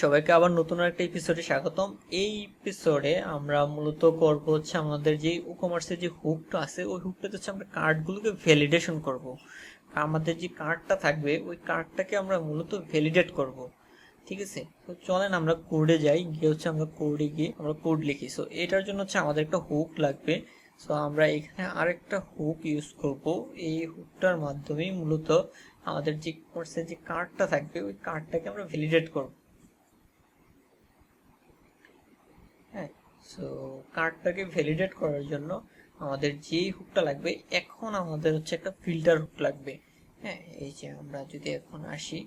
সবাইকে আবার নতুন একটা এপিসোডে স্বাগতম। এই এপিসোডে আমরা মূলত করব হচ্ছে আমাদের যে ই কমার্সের যে হুকটা আছে ওই হুকটাতে হচ্ছে আমরা কার্ডগুলোকে ভ্যালিডেশন করব। আমাদের যে কার্ডটা থাকবে ওই কার্ডটাকে আমরা মূলত ভ্যালিডেট করব। ঠিক আছে, তো চলেন আমরা কোডে যাই, গিয়ে হচ্ছে আমরা কোডে গিয়ে আমরা কোড লিখি। সো এটার জন্য হচ্ছে আমাদের একটা হুক লাগবে। সো আমরা এখানে আরেকটা হুক ইউজ করব। এই হুকটার মাধ্যমেই মূলত আমাদের যে কোর্সের যে কার্ডটা থাকবে ওই কার্ডটাকে আমরা ভ্যালিডেট করব। হ্যাঁ, সো কার্ডটাকে ভ্যালিডেট করার জন্য আমাদের যেই হুকটা লাগবে, এখন আমাদের হচ্ছে একটা ফিল্টার হুক লাগবে। হ্যাঁ, এই যে আমরা যদি এখন আসি,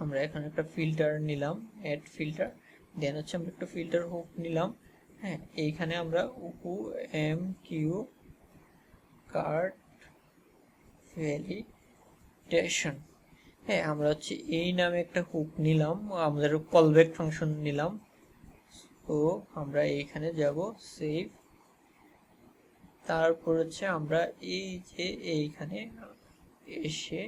আমরা এখন একটা ফিল্টার নিলাম, অ্যাড ফিল্টার। দেন হচ্ছে আমরা একটা ফিল্টার হুক নিলাম। হ্যাঁ, এইখানে আমরা উপু এম কিউ কার্ড ভ্যালিডেশন, হ্যাঁ আমরা হচ্ছে এই নামে একটা হুক নিলাম, আমাদের কলব্যাক ফাংশন নিলাম। তো আমরা এইখানে যাব সেভ, তারপর হচ্ছে আমরা এই যে এইখানে এসে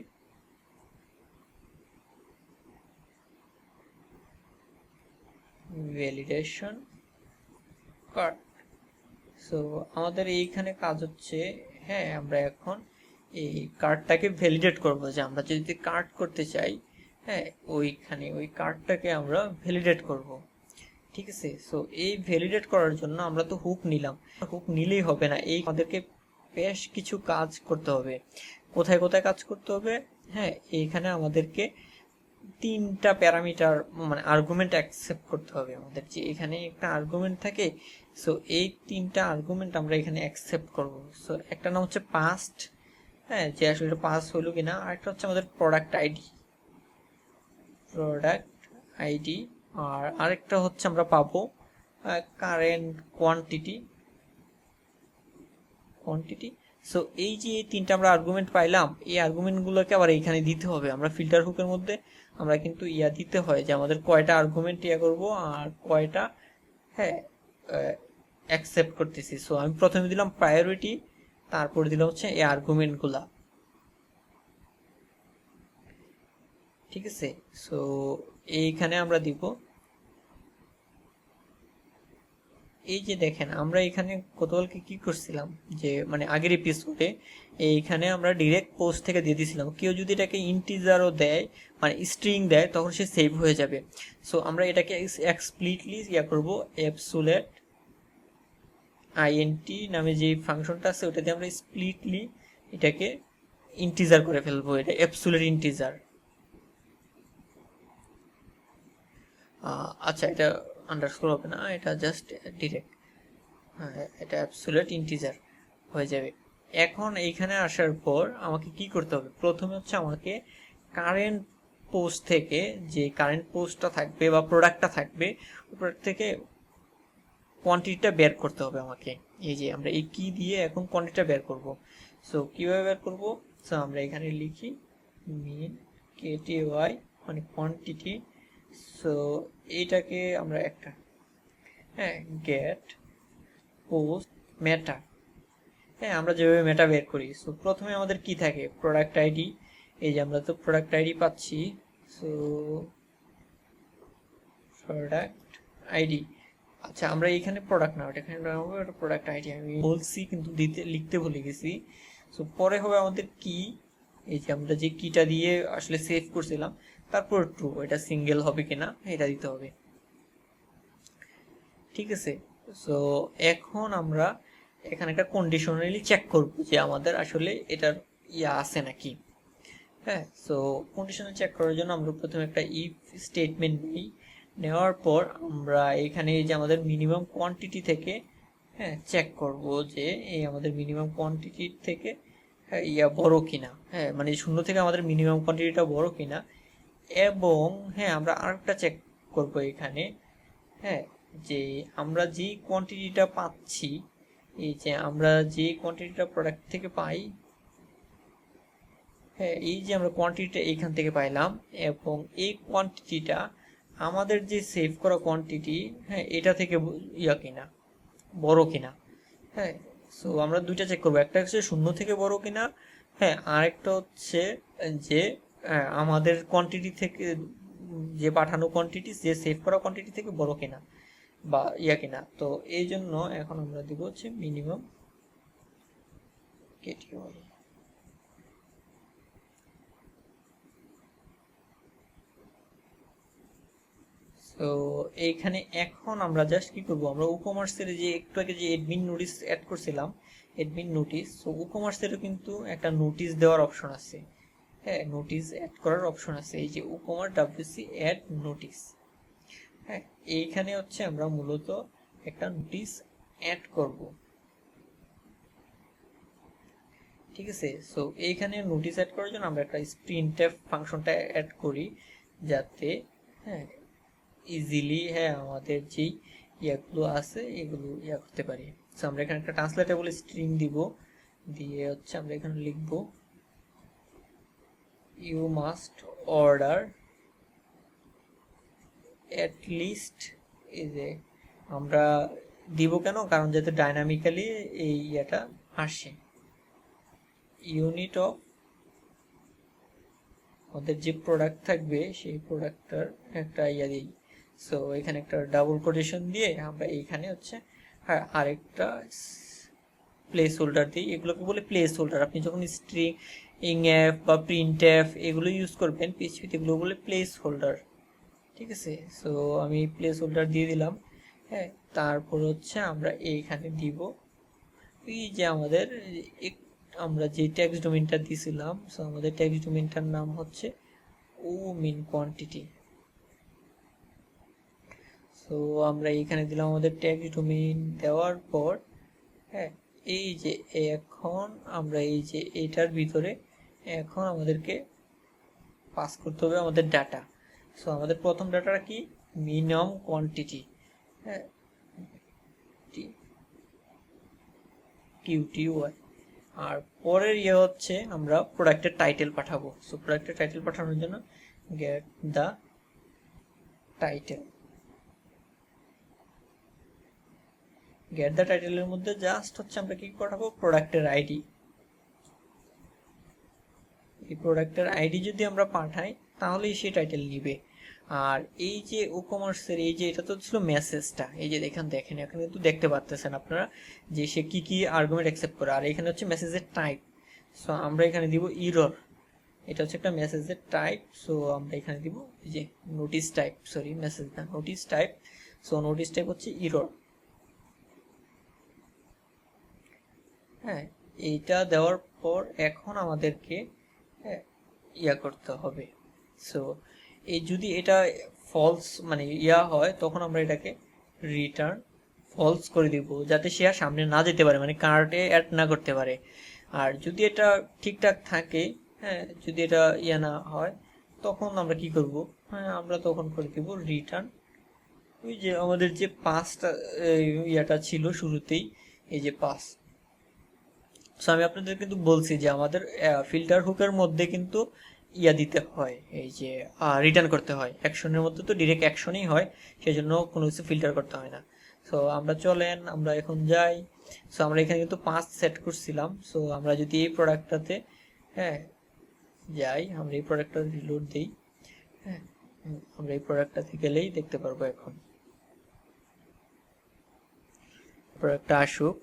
ভ্যালিডেশন কার্ড। সো আমাদের এইখানে কাজ হচ্ছে, হ্যাঁ আমরা এখন এই কার্ডটাকে ভ্যালিডেট করব, যে আমরা যদি কার্ড করতে চাই, হ্যাঁ ওইখানে ওই কার্ডটাকে আমরা ভ্যালিডেট করব। ঠিক আছে, সো এই ভ্যালিডেট করার জন্য আমরা তো হুক নিলাম, হুক নিলেই হবে না, এই আমাদেরকে বেশ কিছু কাজ করতে হবে। কোথায় কোথায় কাজ করতে হবে? হ্যাঁ, এইখানে আমাদেরকে তিনটা প্যারামিটার মানে আর্গুমেন্ট অ্যাকসেপ্ট করতে হবে। আমাদের যে এখানে একটা আর্গুমেন্ট থাকে, সো এই তিনটা আর্গুমেন্ট আমরা এখানে অ্যাকসেপ্ট করব। সো একটা নাম হচ্ছে পাস্ট, হ্যাঁ যে আসলে এটা পাস হলো কিনা। আরেকটা হচ্ছে আমাদের প্রোডাক্ট আইডি, প্রোডাক্ট আইডি। আর আরেকটা হচ্ছে আমরা পাবো কারেন্ট কোয়ান্টিটি, কোয়ান্টিটি। সো এই যে তিনটা আমরা আর্গুমেন্ট পাইলাম, এই আর্গুমেন্টগুলোকে আবার এইখানে দিতে হবে। আমরা ফিল্টার হুকের মধ্যে আমরা কিন্তু দিতে হয় যে আমাদের কয়টা আর্গুমেন্ট করব আর কয়টা, হ্যাঁ অ্যাকসেপ্ট করতেছি। সো আমি প্রথমে দিলাম প্রায়োরিটি, তারপর দিলাম হচ্ছে এই আর্গুমেন্টগুলা। ঠিক আছে, সো এইখানে আমরা দিব, এই যে দেখেন আমরা এখানে গতকালকে কি করছিলাম, যে মানে আগের এপিসোডে এইখানে আমরা ডিরেক্ট পোস্ট থেকে দিয়ে দিয়েছিলাম, কেউ যদি এটাকে ইন্টিজারও দেয় মানে স্ট্রিং দেয় তখন সে সেভ হয়ে যাবে। সো আমরা এটাকে এক্সপ্লিটলি করব, অ্যাবসোলিউট আইএনটি নামে যে ফাংশনটা আছে ওটা দিয়ে আমরা স্প্লিটলি এটাকে ইন্টিজার করে ফেলবো, এটা অ্যাবসোলিউট ইন্টিজার। আচ্ছা, এটা আন্ডারস্কোর হবে না, এটা জাস্ট ডিরেক্ট, হ্যাঁ এটা অ্যাবসোলিউট ইন্টিজার হয়ে যাবে। এখন এইখানে আসার পর আমাকে কি করতে হবে? প্রথমে হচ্ছে আমাকে কারেন্ট পোস্ট থেকে, যে কারেন্ট পোস্টটা থাকবে বা প্রোডাক্টটা থাকবে ওই প্রোডাক্ট থেকে কোয়ান্টিটিটা বের করতে হবে আমাকে। এই যে আমরা এই কি দিয়ে এখন কোয়ান্টিটিটা বের করব। সো কিভাবে বের করব? সো আমরা এখানে লিখি মিন কেটিওয়াই মানে কোয়ান্টিটি। সো এইটাকে আমরা একটা, হ্যাঁ গেট পোস্ট মেটা, হ্যাঁ আমরা যেভাবে মেটা বের করি। সো প্রথমে আমাদের কি থাকে? Product ID. এই যে আমরা তো প্রোডাক্ট আইডি পাচ্ছি। সো প্রোডাক্ট আইডি, আচ্ছা আমরা এখানে প্রোডাক্ট না, এখানে একটা প্রোডাক্ট আইডি আমি বলছি কিন্তু দিতে লিখতে ভুলে গেছি। সো পরে হবে আমাদের কি, এই যে আমরা যে কিটা দিয়ে আসলে সেভ করছিলাম, তারপর ট্রু, এটা সিঙ্গেল হবে কিনা এটা দিতে হবে। ঠিক আছে, সো এখন আমরা এখানে একটা কন্ডিশনালি চেক করব যে আমাদের আসলে এটার আছে নাকি। হ্যাঁ, সো কন্ডিশনাল চেক করার জন্য আমরা প্রথমে একটা ইফ স্টেটমেন্ট নিই। নেওয়ার পর আমরা এখানে যে আমাদের মিনিমাম কোয়ান্টিটি থেকে, হ্যাঁ চেক করব যে এই আমাদের মিনিমাম কোয়ান্টিটি থেকে হ্যাঁ বড় কিনা, হ্যাঁ মানে শূন্য থেকে আমাদের মিনিমাম কোয়ান্টিটিটা বড় কিনা। এবং হ্যাঁ আমরা আরেকটা চেক করব এখানে, হ্যাঁ যে আমরা যে কোয়ান্টিটিটা পাচ্ছি, এই যে আমরা যে কোয়ান্টিটিটা প্রোডাক্ট থেকে পাই, হ্যাঁ এই যে আমরা কোয়ান্টিটিটা এইখান থেকে পাইলাম, এবং এই কোয়ান্টিটিটা আমাদের যে সেভ করা কোয়ান্টিটি, হ্যাঁ এটা থেকে কিনা, বড় কিনা। হ্যাঁ, সো আমরা দুইটা চেক করবো, একটা হচ্ছে 0 থেকে বড় কিনা, হ্যাঁ, আরেকটা হচ্ছে যে আমাদের কোয়ান্টিটি থেকে যে পাঠানো কোয়ান্টিটি, যে সেভ করা কোয়ান্টিটি থেকে বড় কিনা বা কিনা। তো এই জন্য এখন আমরা দিব হচ্ছে মিনিমাম কেটিওয়াই। তো এইখানে এখন আমরা জাস্ট কি করব, আমরা উকমার্সের যে একটু আগে যে অ্যাডমিন নোটিস অ্যাড করছিলাম, অ্যাডমিন নোটিস, সো উকমার্সেরও কিন্তু একটা নোটিস দেওয়ার অপশন আছে। হ্যাঁ, নোটিস অ্যাড করার অপশন আছে, এই যে উকমার WC অ্যাড নোটিস। হ্যাঁ, এইখানে হচ্ছে আমরা মূলত একটা নোটিস অ্যাড করব, ঠিক আছে। সো এইখানে নোটিস অ্যাড করার জন্য আমরা একটা প্রিন্টএফ ফাংশনটা অ্যাড করি, যাতে হ্যাঁ ইজিলি আমাদের যেই ইয়াগুলো আছে এগুলো করতে পারি। সো আমরা এখানে একটা ট্রান্সলেটেবল স্ট্রিং দিব, দিয়ে হচ্ছে আমরা এখানে লিখব you must order at least, এই যে আমরা দিব কেন, কারণ যাতে ডাইনামিক্যালি এই ইয়েটা আসে, ইউনিট অফ আমাদের যে প্রোডাক্ট থাকবে সেই প্রোডাক্টটার একটা দিই। সো এখানে একটা ডাবল কোটেশন দিয়ে আমরা এইখানে হচ্ছে আরেকটা প্লেস হোল্ডার দিই, এগুলোকে বলে প্লেস হোল্ডার। আপনি যখন স্ট্রিং এফ বা প্রিন্ট এফ এগুলো ইউজ করবেন পিএইচপিতে, এগুলো বলে প্লেস হোল্ডার, ঠিক আছে। সো আমি প্লেস হোল্ডার দিয়ে দিলাম। হ্যাঁ, তারপর হচ্ছে আমরা এইখানে দিব এই যে আমাদের আমরা যে টেক্সট ডোমেইনটা দিয়েছিলাম, সো আমাদের টেক্সট ডোমেইনটার নাম হচ্ছে ও মিন কোয়ান্টিটি। সো আমরা এইখানে দিলাম আমাদের টেক্সট ডোমেইন, দেওয়ার পর হ্যাঁ এই যে এখন আমরা এই যে এটার ভিতরে এখন আমাদেরকে পাস করতে হবে আমাদের ডাটা। সো আমাদের প্রথম ডাটাটা কি, মিনিমাম কোয়ান্টিটি, হ্যাঁ QTY। আর পরের হচ্ছে আমরা প্রোডাক্টের টাইটেল পাঠাবো। সো প্রোডাক্টের টাইটেল পাঠানোর জন্য get the title, get the টাইটেলের মধ্যে জাস্ট হচ্ছে আমরা কি পাঠাবো, প্রোডাক্টের আইডি। এই প্রোডাক্টের আইডি যদি আমরা পাঠাই তাহলেই সে টাইটেল নিবে। আর এই যে ই-কমার্সের এই যে এটা তো ছিল মেসেজটা, এই যে দেখেন এখানে কিন্তু দেখতে পাচ্ছেন আপনারা যে সে কি কি আর্গুমেন্ট অ্যাকসেপ্ট করে, আর এখানে হচ্ছে মেসেজের টাইপ। সো আমরা এখানে দিব ইরর, এটা হচ্ছে একটা মেসেজের টাইপ। সো আমরা এখানে দিব এই যে নোটিস টাইপ, সরি মেসেজ না, notice type. So notice type হচ্ছে ইরর। হ্যাঁ, এইটা দেওয়ার পর এখন আমাদেরকে করতে হবে। সো এই যদি এটা ফলস মানে হয়, তখন আমরা এটাকে রিটার্ন ফলস করে দিব, যাতে সে আর সামনে না যেতে পারে, মানে কার্টে অ্যাড না করতে পারে। আর যদি এটা ঠিকঠাক থাকে, হ্যাঁ যদি এটা না হয়, তখন আমরা কি করব, হ্যাঁ আমরা তখন করে দিব রিটার্ন ওই যে আমাদের যে পাসটা ছিল শুরুতেই, এই যে পাস। সো আমি আপনাদের কিন্তু বলছি যে আমাদের ফিল্টার হুকের মধ্যে কিন্তু দিতে হয়, এই যে রিটার্ন করতে হয়। অ্যাকশনের মধ্যে তো ডিরেক্ট অ্যাকশনই হয়, সেই জন্য কোনো কিছু ফিল্টার করতে হয় না। সো আমরা চলেন আমরা এখন যাই। সো আমরা এখানে কিন্তু 5 সেট করছিলাম। সো আমরা যদি এই প্রোডাক্টটাতে যাই, আমরা এই প্রোডাক্টটা রিলোড দিই, হ্যাঁ আমরা এই প্রোডাক্টটাতে গেলেই দেখতে পারবো এখন প্রোডাক্টটা আসুক।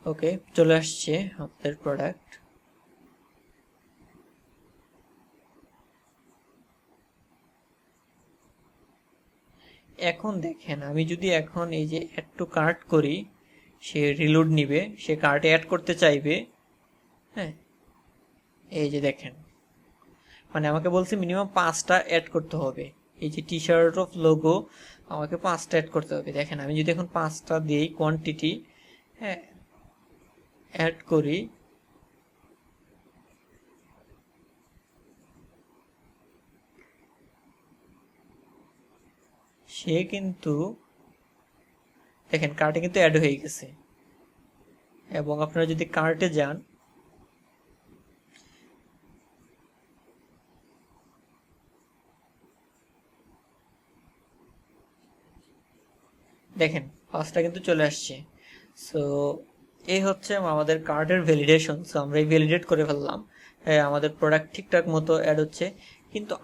ওকে, চলে আসছে আমাদের প্রোডাক্ট। এখন দেখেন আমি যদি এখন এই যে অ্যাড টু কার্ট করি, সে রিলোড নিবে, সে কার্টে অ্যাড করতে চাইবে। হ্যাঁ, এই যে দেখেন মানে আমাকে বলছে মিনিমাম 5টা অ্যাড করতে হবে। এই যে টি শার্ট অফ লোগো আমাকে 5টা অ্যাড করতে হবে। দেখেন আমি যদি এখন 5টা দিই কোয়ান্টিটি, হ্যাঁ অ্যাড করি, সে কিন্তু দেখেন কার্টে কিন্তু অ্যাড হয়ে গেছে। এবং আপনারা যদি কার্টে যান, দেখেন পাঁচটা কিন্তু চলে আসছে। সো এই হচ্ছে আমাদের কার্ডের ভ্যালিডেশন। সো আমরা এই ভ্যালিডেট করে ফেললাম, আমাদের প্রোডাক্ট ঠিকঠাক মতো অ্যাড হচ্ছে। কিন্তু